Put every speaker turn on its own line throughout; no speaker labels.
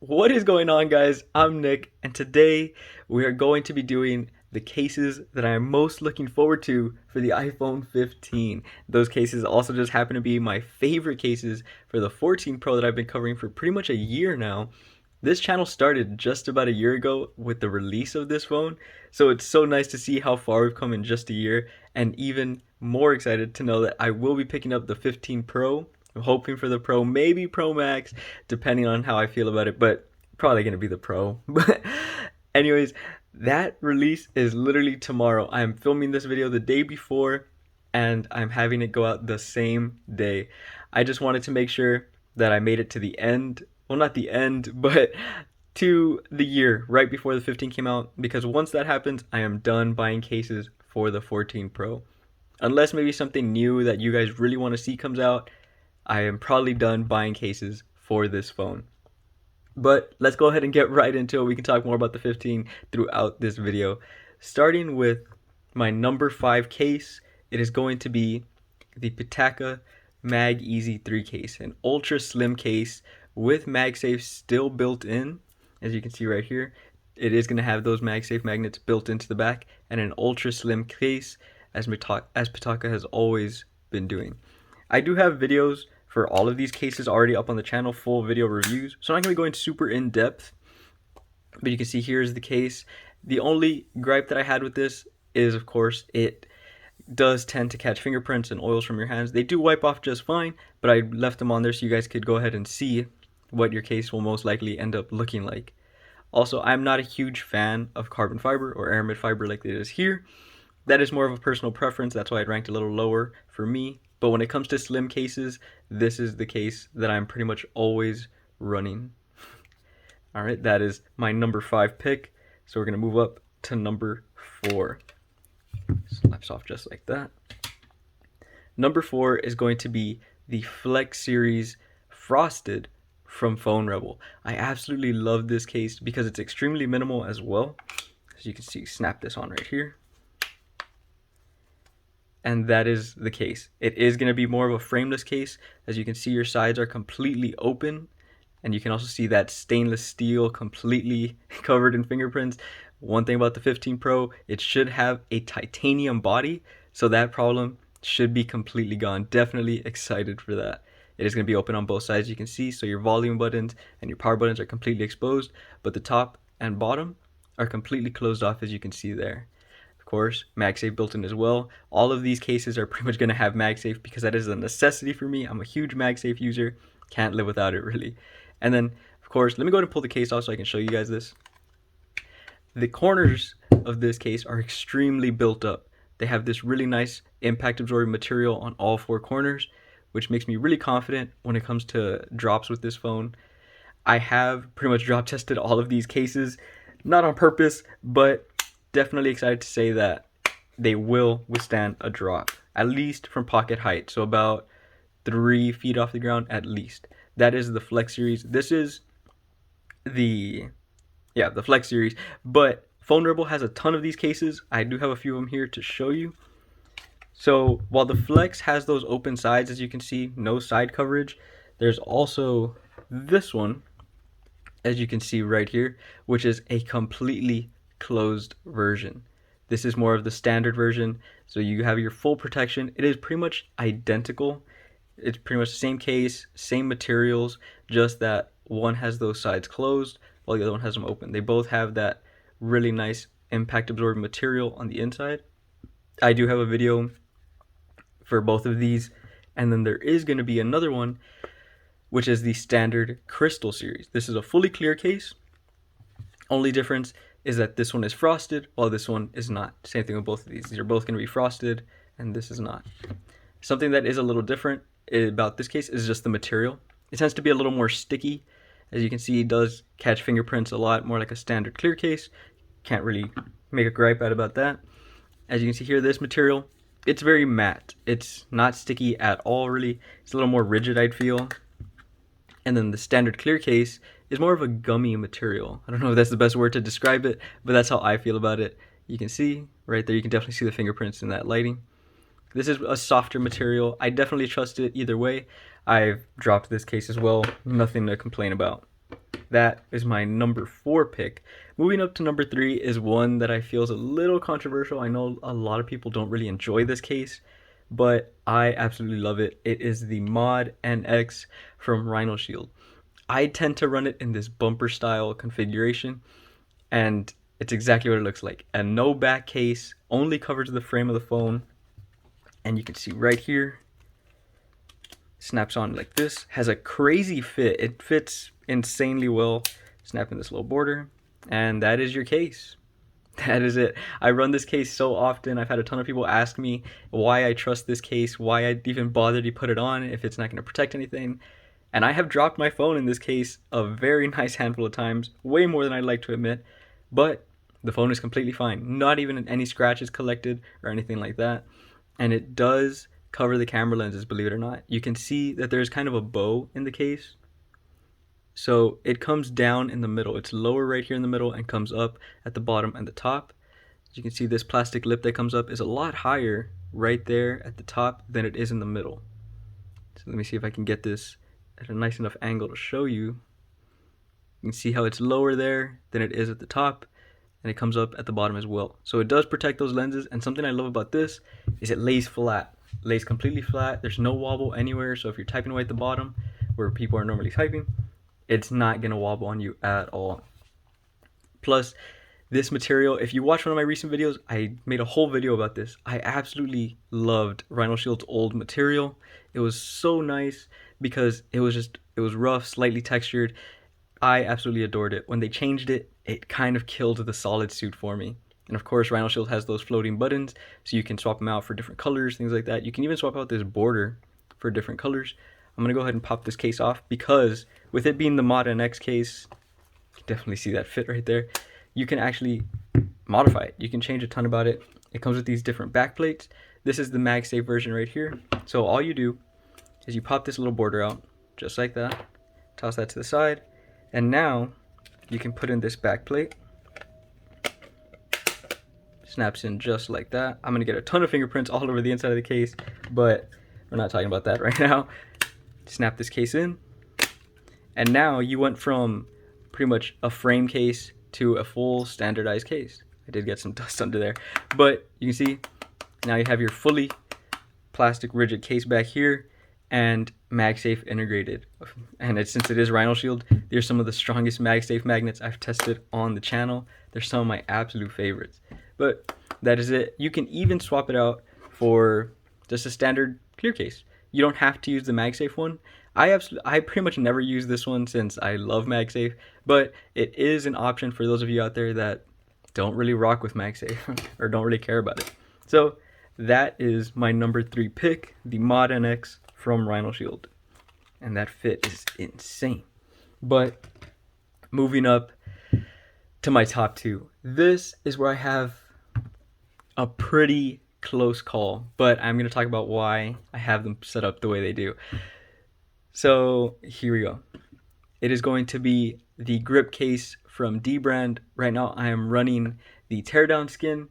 What is going on, guys? I'm Nick, and today we are going to be doing the cases that I am most looking forward to for the iPhone 15. Those cases also just happen to be my favorite cases for the 14 Pro that I've been covering for pretty much a year now. This channel started just about a year ago with the release of this phone, so it's so nice to see how far we've come in just a year, and even more excited to know that I will be picking up the 15 Pro. I'm hoping for the Pro, maybe Pro Max, depending on how I feel about it, but probably going to be the Pro. But anyways, that release is literally tomorrow. I am filming this video the day before, and I'm having it go out the same day. I just wanted to make sure that I made it to the end. Well, not the end, but to the year right before the 15 came out, because once that happens, I am done buying cases for the 14 Pro. Unless maybe something new that you guys really want to see comes out, I am probably done buying cases for this phone. But let's go ahead and get right into it. We can talk more about the 15 throughout this video. Starting with my number 5 case, it is going to be the Pataka MagEZ 3 case, an ultra slim case with MagSafe still built in. As you can see right here, it is going to have those MagSafe magnets built into the back, and an ultra slim case, as Pataka has always been doing. I do have videos for all of these cases already up on the channel, full video reviews, so I'm not going to be going super in depth, but you can see here's the case. The only gripe that I had with this is, of course, it does tend to catch fingerprints and oils from your hands. They do wipe off just fine, but I left them on there so you guys could go ahead and see what your case will most likely end up looking like. Also, I'm not a huge fan of carbon fiber or aramid fiber like it is here. That is more of a personal preference. That's why it ranked a little lower for me. But when it comes to slim cases, this is the case that I'm pretty much always running. All right, that is my number 5 pick. So we're going to move up to number 4. Slaps off just like that. Number 4 is going to be the Flex Series Frosted from Phone Rebel. I absolutely love this case because it's extremely minimal as well. As you can see, snap this on right here. And that is the case. It is going to be more of a frameless case. As you can see, your sides are completely open, and you can also see that stainless steel completely covered in fingerprints. One thing about the 15 Pro, it should have a titanium body, so that problem should be completely gone. Definitely excited for that. It is going to be open on both sides, you can see, so your volume buttons and your power buttons are completely exposed, but the top and bottom are completely closed off, as you can see there. Of course, MagSafe built in as well. All of these cases are pretty much going to have MagSafe because that is a necessity for me. I'm a huge MagSafe user. Can't live without it, really. And then, of course, let me go ahead and pull the case off so I can show you guys this. The corners of this case are extremely built up. They have this really nice impact absorbing material on all 4 corners, which makes me really confident when it comes to drops with this phone. I have pretty much drop tested all of these cases, not on purpose, but definitely excited to say that they will withstand a drop, at least from pocket height, so about 3 feet off the ground at least. That is the Flex Series. This is the Flex Series, but Phone Rebel has a ton of these cases. I do have a few of them here to show you. So while the Flex has those open sides, as you can see, no side coverage, there's also this one, as you can see right here, which is a completely closed version. This is more of the standard version, so you have your full protection. It is pretty much identical. It's pretty much the same case, same materials, just that one has those sides closed while the other one has them open. They both have that really nice impact absorbing material on the inside. I do have a video for both of these, and then there is going to be another one, which is the standard Crystal series. This is a fully clear case. Only difference is that this one is frosted while this one is not. Same thing with both of these. These are both going to be frosted and this is not. Something that is a little different about this case is just the material. It tends to be a little more sticky. As you can see, it does catch fingerprints a lot more like a standard clear case. Can't really make a gripe out about that. As you can see here, this material, it's very matte. It's not sticky at all, really. It's a little more rigid, I'd feel. And then the standard clear case is more of a gummy material. I don't know if that's the best word to describe it, but that's how I feel about it. You can see right there, you can definitely see the fingerprints in that lighting. This is a softer material. I definitely trust it either way. I've dropped this case as well. Nothing to complain about. That is my number 4 pick. Moving up to number 3 is one that I feel is a little controversial. I know a lot of people don't really enjoy this case, but I absolutely love it. It is the Mod NX from Rhino Shield. I tend to run it in this bumper style configuration, and it's exactly what it looks like. A no back case, only covers the frame of the phone, and you can see right here, snaps on like this, has a crazy fit. It fits insanely well. Snap in this little border, and that is your case. That is it. I run this case so often. I've had a ton of people ask me why I trust this case, why I even bother to put it on if it's not going to protect anything. And I have dropped my phone in this case a very nice handful of times, way more than I'd like to admit, but the phone is completely fine. Not even any scratches collected or anything like that. And it does cover the camera lenses, believe it or not. You can see that there's kind of a bow in the case. So it comes down in the middle. It's lower right here in the middle and comes up at the bottom and the top. As you can see, this plastic lip that comes up is a lot higher right there at the top than it is in the middle. So let me see if I can get this at a nice enough angle to show you. You can see how it's lower there than it is at the top, and it comes up at the bottom as well. So it does protect those lenses, and something I love about this is it lays flat. It lays completely flat. There's no wobble anywhere, so if you're typing away at the bottom where people are normally typing, it's not going to wobble on you at all. Plus, this material, if you watch one of my recent videos, I made a whole video about this. I absolutely loved Rhino Shield's old material. It was so nice because it was rough, slightly textured. I absolutely adored it. When they changed it, it kind of killed the solid suit for me. And of course, Rhino Shield has those floating buttons, so you can swap them out for different colors, things like that. You can even swap out this border for different colors. I'm gonna go ahead and pop this case off because with it being the Mod NX case, you can definitely see that fit right there. You can actually modify it. You can change a ton about it. It comes with these different back plates. This is the MagSafe version right here. So all you do is you pop this little border out, just like that. Toss that to the side. And now you can put in this back plate. Snaps in just like that. I'm gonna get a ton of fingerprints all over the inside of the case, but we're not talking about that right now. Snap this case in. And now you went from pretty much a frame case to a full standardized case. I did get some dust under there, but you can see now you have your fully plastic rigid case back here and MagSafe integrated. And since it is Rhino Shield, they're some of the strongest MagSafe magnets I've tested on the channel. They're some of my absolute favorites. But that is it. You can even swap it out for just a standard clear case. You don't have to use the MagSafe one. I pretty much never use this one since I love MagSafe, but it is an option for those of you out there that don't really rock with MagSafe or don't really care about it. So that is my number 3 pick, the Mod NX from Rhino Shield. And that fit is insane. But moving up to my top 2. This is where I have a pretty close call, but I'm going to talk about why I have them set up the way they do. So here we go. It is going to be the grip case from dbrand. Right now I am running the teardown skin,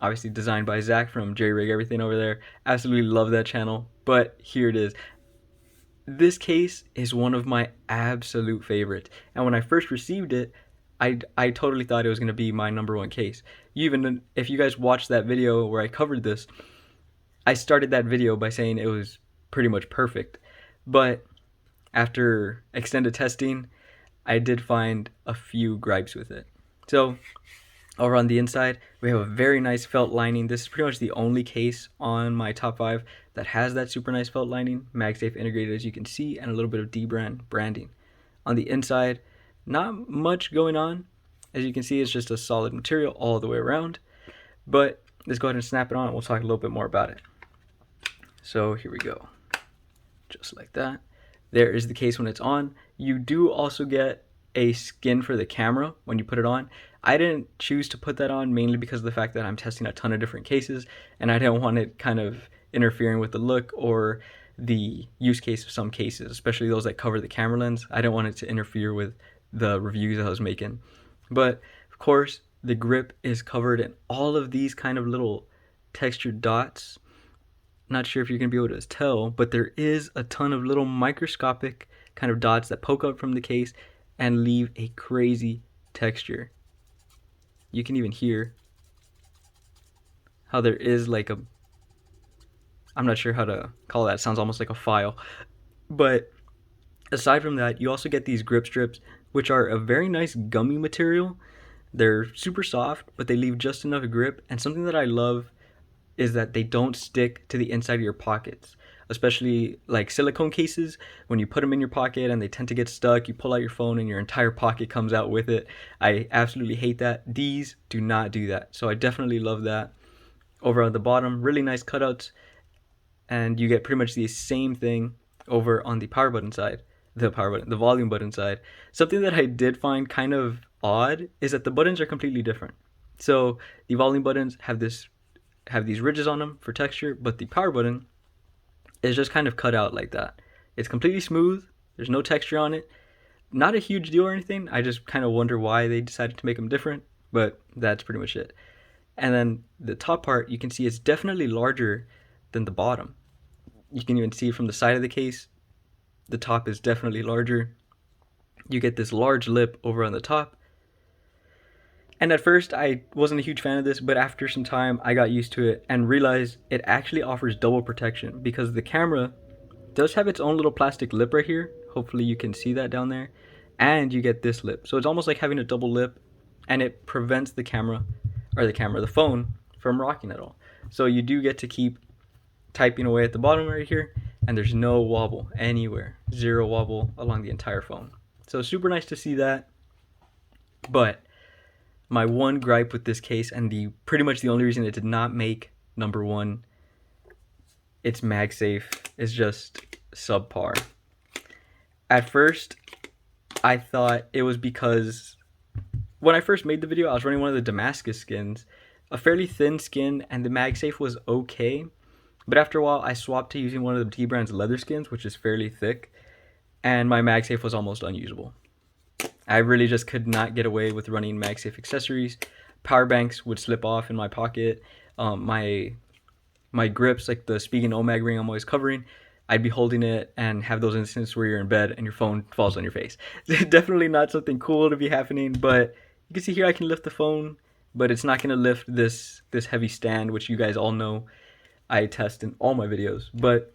obviously designed by Zach from Jerry Rig Everything over there. Absolutely love that channel, but here it is. This case is one of my absolute favorites, and when I first received it, I totally thought it was going to be my number 1 case. If you guys watched that video where I covered this, I started that video by saying it was pretty much perfect, but after extended testing, I did find a few gripes with it. So over on the inside, we have a very nice felt lining. This is pretty much the only case on my top 5 that has that super nice felt lining, MagSafe integrated as you can see, and a little bit of dbrand branding. On the inside, not much going on. As you can see, it's just a solid material all the way around. But let's go ahead and snap it on and we'll talk a little bit more about it. So here we go. Just like that. There is the case when it's on. You do also get a skin for the camera when you put it on. I didn't choose to put that on mainly because of the fact that I'm testing a ton of different cases and I didn't want it kind of interfering with the look or the use case of some cases, especially those that cover the camera lens. I didn't want it to interfere with the reviews I was making. But of course, the grip is covered in all of these kind of little textured dots. Not sure if you're gonna be able to tell, but there is a ton of little microscopic kind of dots that poke up from the case, and leave a crazy texture. You can even hear how there is like a, I'm not sure how to call that, it sounds almost like a file. But aside from that, you also get these grip strips, which are a very nice gummy material. They're super soft, but they leave just enough grip. And something that I love is that they don't stick to the inside of your pockets, especially like silicone cases. When you put them in your pocket and they tend to get stuck, you pull out your phone and your entire pocket comes out with it. I absolutely hate that. These do not do that. So I definitely love that. Over on the bottom, really nice cutouts, and you get pretty much the same thing over on the power button side, the volume button side. Something that I did find kind of odd is that the buttons are completely different. So the volume buttons have these ridges on them for texture, but the power button is just kind of cut out like that. It's completely smooth. There's no texture on it. Not a huge deal or anything. I just kind of wonder why they decided to make them different, but that's pretty much it. And then the top part, you can see it's definitely larger than the bottom. You can even see from the side of the case, the top is definitely larger. You get this large lip over on the top. And at first, I wasn't a huge fan of this, but after some time, I got used to it and realized it actually offers double protection because the camera does have its own little plastic lip right here. Hopefully you can see that down there. And you get this lip. So it's almost like having a double lip, and it prevents the phone from rocking at all. So you do get to keep typing away at the bottom right here, and there's no wobble anywhere. Zero wobble along the entire phone. So super nice to see that. But my one gripe with this case, and pretty much the only reason it did not make number one, its MagSafe is just subpar. At first, I thought it was because when I first made the video, I was running one of the Damascus skins, a fairly thin skin, and the MagSafe was okay. But after a while, I swapped to using one of the dbrand's leather skins, which is fairly thick, and my MagSafe was almost unusable. I really just could not get away with running MagSafe accessories. Power banks would slip off in my pocket. My grips, like the Spigen OMAG ring I'm always covering, I'd be holding it and have those instances where you're in bed and your phone falls on your face. Definitely not something cool to be happening, but you can see here I can lift the phone, but it's not going to lift this heavy stand, which you guys all know I test in all my videos. But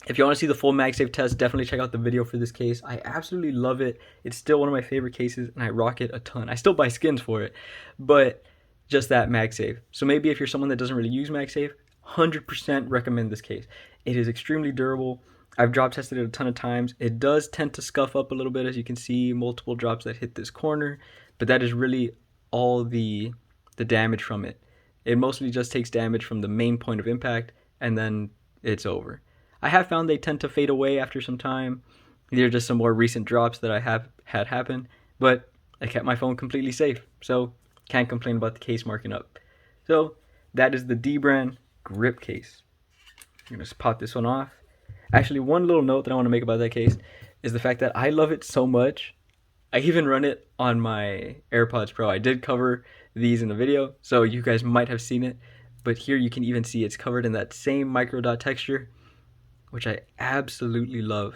if you want to see the full MagSafe test, definitely check out the video for this case. I absolutely love it. It's still one of my favorite cases, and I rock it a ton. I still buy skins for it, but just that MagSafe. So maybe if you're someone that doesn't really use MagSafe, 100% recommend this case. It is extremely durable. I've drop tested it a ton of times. It does tend to scuff up a little bit, as you can see, multiple drops that hit this corner, but that is really all the damage from it. It mostly just takes damage from the main point of impact, and then it's over. I have found they tend to fade away after some time. These are just some more recent drops that I have had happen, but I kept my phone completely safe, so can't complain about the case marking up. So that is the dbrand grip case. I'm gonna just pop this one off. Actually, one little note that I want to make about that case is the fact that I love it so much. I even run it on my AirPods Pro. I did cover these in the video, so you guys might have seen it, but here you can even see it's covered in that same micro dot texture, which I absolutely love.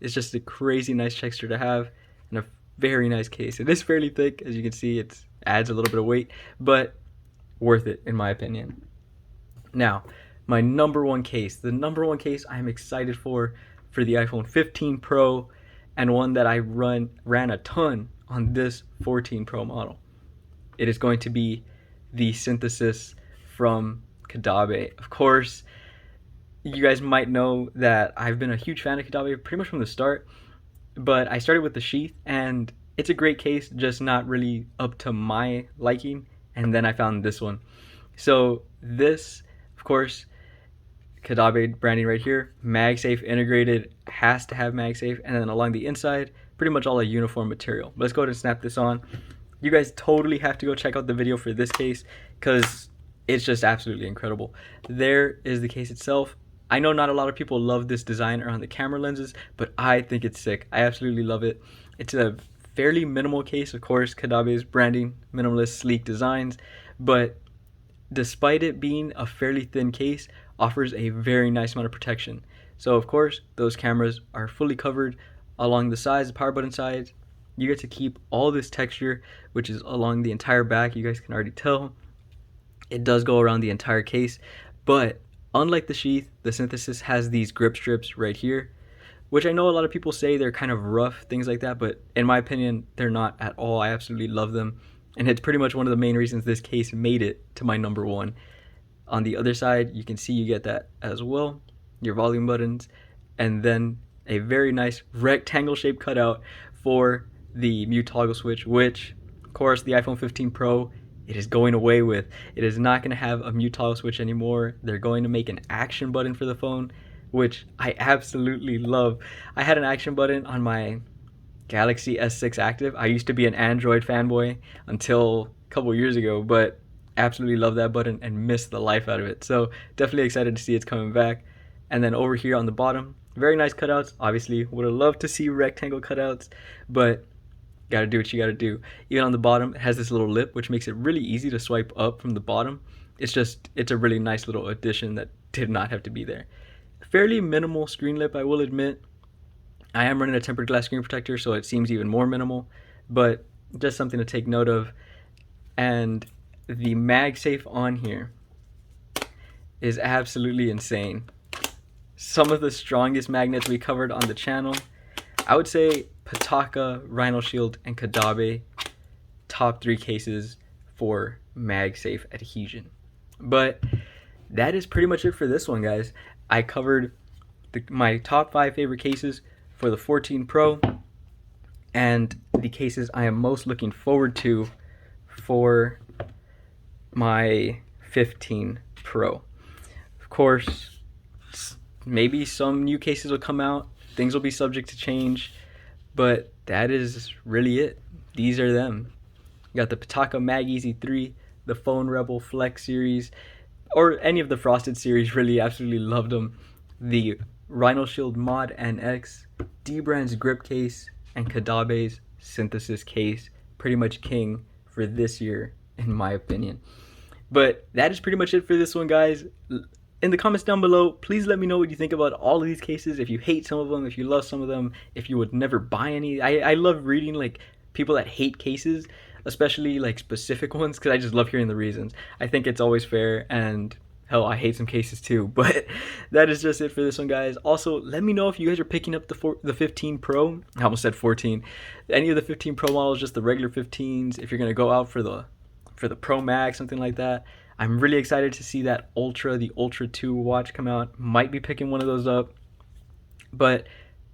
It's just a crazy nice texture to have and a very nice case. It is fairly thick, as you can see. It adds a little bit of weight, but worth it in my opinion. Now, my number one case, the number one case I'm excited for the iPhone 15 Pro, and one that I ran a ton on this 14 Pro model. It is going to be the Synthesis from Kadabe. Of course, you guys might know that I've been a huge fan of Kadabe pretty much from the start, but I started with the Sheath, and it's a great case, just not really up to my liking, and then I found this one. So this, of course, Kadabe branding right here, MagSafe integrated, has to have MagSafe, and then along the inside, pretty much all a uniform material. Let's go ahead and snap this on. You guys totally have to go check out the video for this case because it's just absolutely incredible. There is the case itself. I know not a lot of people love this design around the camera lenses, but I think it's sick. I absolutely love it. It's a fairly minimal case, of course, Kadabe's branding, minimalist, sleek designs, but despite it being a fairly thin case, offers a very nice amount of protection. So of course, those cameras are fully covered along the sides, the power button sides, you get to keep all this texture, which is along the entire back. You guys can already tell it does go around the entire case, but unlike the sheath, the Synthesis has these grip strips right here, which I know a lot of people say they're kind of rough, things like that, but in my opinion, they're not at all. I absolutely love them, and it's pretty much one of the main reasons this case made it to my number one. On the other side, you can see you get that as well, your volume buttons, and then a very nice rectangle shaped cutout for the mute toggle switch, which, of course, the iPhone 15 Pro, it is going away with. It is not going to have a mute toggle switch anymore. They're going to make an action button for the phone, which I absolutely love. I had an action button on my Galaxy S6 Active. I used to be an Android fanboy until a couple years ago, but absolutely love that button and miss the life out of it. So definitely excited to see it's coming back. And then over here on the bottom, very nice cutouts. Obviously, would have loved to see rectangle cutouts, but gotta do what you gotta do. Even on the bottom, it has this little lip, which makes it really easy to swipe up from the bottom. It's a really nice little addition that did not have to be there. Fairly minimal screen lip, I will admit. I am running a tempered glass screen protector, so it seems even more minimal, but just something to take note of. And the MagSafe on here is absolutely insane. Some of the strongest magnets we covered on the channel. I would say Pataka, Rhino Shield, and Kadabe, top 3 cases for MagSafe adhesion. But that is pretty much it for this one, guys. I covered my top 5 favorite cases for the 14 Pro and the cases I am most looking forward to for my 15 Pro. Of course, maybe some new cases will come out. Things will be subject to change, but that is really it. These are them. You got the Pataka MagEZ 3, the Phone Rebel Flex series, or any of the Frosted series, really absolutely loved them. The Rhino Shield Mod NX, dbrand's grip case, and Kadabe's Synthesis case. Pretty much king for this year, in my opinion. But that is pretty much it for this one, guys. In the comments down below, please let me know what you think about all of these cases. If you hate some of them, if you love some of them, if you would never buy any. I love reading like people that hate cases, especially like specific ones, because I just love hearing the reasons. I think it's always fair, and hell, I hate some cases too. But that is just it for this one, guys. Also, let me know if you guys are picking up the 15 Pro. I almost said 14. Any of the 15 Pro models, just the regular 15s. If you're gonna go out for the Pro Max, something like that. I'm really excited to see that the Ultra 2 watch come out. Might be picking one of those up. But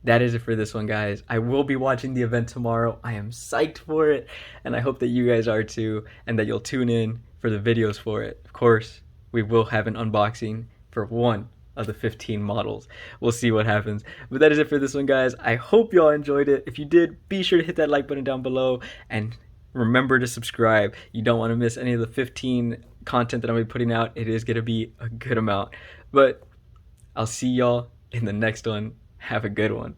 that is it for this one, guys. I will be watching the event tomorrow. I am psyched for it, and I hope that you guys are too, and that you'll tune in for the videos for it. Of course, we will have an unboxing for one of the 15 models. We'll see what happens. But that is it for this one, guys. I hope y'all enjoyed it. If you did, be sure to hit that like button down below, and remember to subscribe. You don't want to miss any of the 15 content that I'm going to be putting out. It is going to be a good amount. But I'll see y'all in the next one. Have a good one.